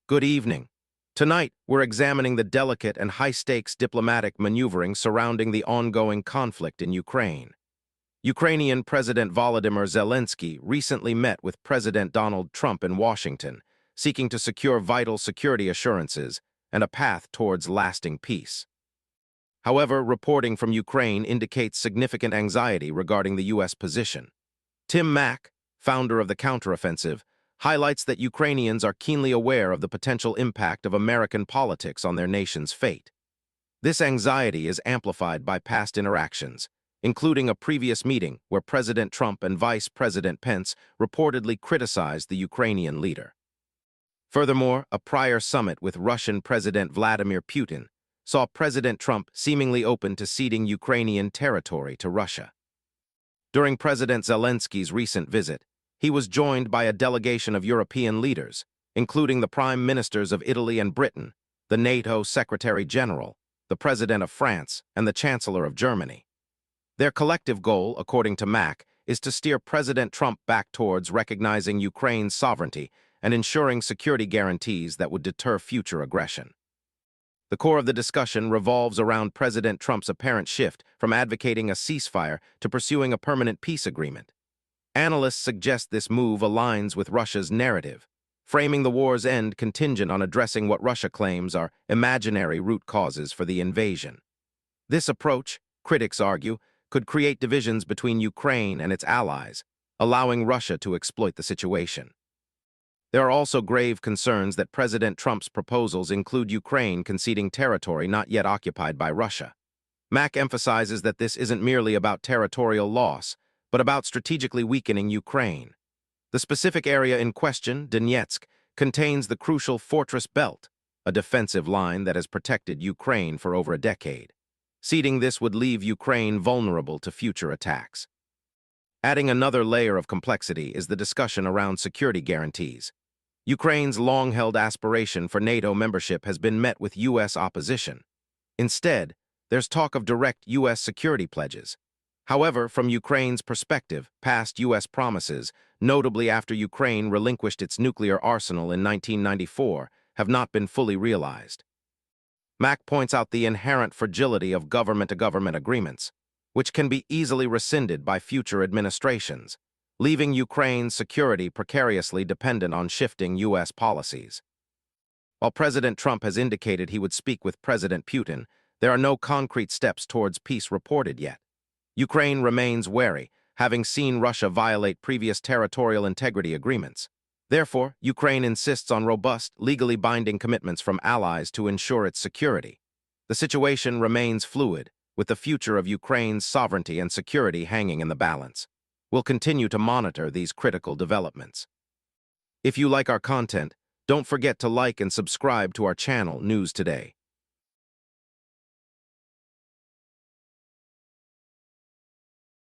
Good evening. Tonight, we're examining the delicate and high-stakes diplomatic maneuvering surrounding the ongoing conflict in Ukraine. Ukrainian President Volodymyr Zelensky recently met with President Donald Trump in Washington, seeking to secure vital security assurances and a path towards lasting peace. However, reporting from Ukraine indicates significant anxiety regarding the U.S. position. Tim Mak, founder of the Counteroffensive, highlights that Ukrainians are keenly aware of the potential impact of American politics on their nation's fate. This anxiety is amplified by past interactions, including a previous meeting where President Trump and Vice President Pence reportedly criticized the Ukrainian leader. Furthermore, a prior summit with Russian President Vladimir Putin saw President Trump seemingly open to ceding Ukrainian territory to Russia. During President Zelensky's recent visit, he was joined by a delegation of European leaders, including the prime ministers of Italy and Britain, the NATO Secretary General, the President of France, and the Chancellor of Germany. Their collective goal, according to Mac, is to steer President Trump back towards recognizing Ukraine's sovereignty and ensuring security guarantees that would deter future aggression. The core of the discussion revolves around President Trump's apparent shift from advocating a ceasefire to pursuing a permanent peace agreement. Analysts suggest this move aligns with Russia's narrative, framing the war's end contingent on addressing what Russia claims are imaginary root causes for the invasion. This approach, critics argue, could create divisions between Ukraine and its allies, allowing Russia to exploit the situation. There are also grave concerns that President Trump's proposals include Ukraine conceding territory not yet occupied by Russia. Mac emphasizes that this isn't merely about territorial loss, but about strategically weakening Ukraine. The specific area in question, Donetsk, contains the crucial Fortress Belt, a defensive line that has protected Ukraine for over a decade. Ceding this would leave Ukraine vulnerable to future attacks. Adding another layer of complexity is the discussion around security guarantees. Ukraine's long-held aspiration for NATO membership has been met with U.S. opposition. Instead, there's talk of direct U.S. security pledges. However, from Ukraine's perspective, past U.S. promises, notably after Ukraine relinquished its nuclear arsenal in 1994, have not been fully realized. Mac points out the inherent fragility of government-to-government agreements, which can be easily rescinded by future administrations, leaving Ukraine's security precariously dependent on shifting U.S. policies. While President Trump has indicated he would speak with President Putin, there are no concrete steps towards peace reported yet. Ukraine remains wary, having seen Russia violate previous territorial integrity agreements. Therefore, Ukraine insists on robust, legally binding commitments from allies to ensure its security. The situation remains fluid, with the future of Ukraine's sovereignty and security hanging in the balance. We'll continue to monitor these critical developments. If you like our content, don't forget to like and subscribe to our channel, News Today.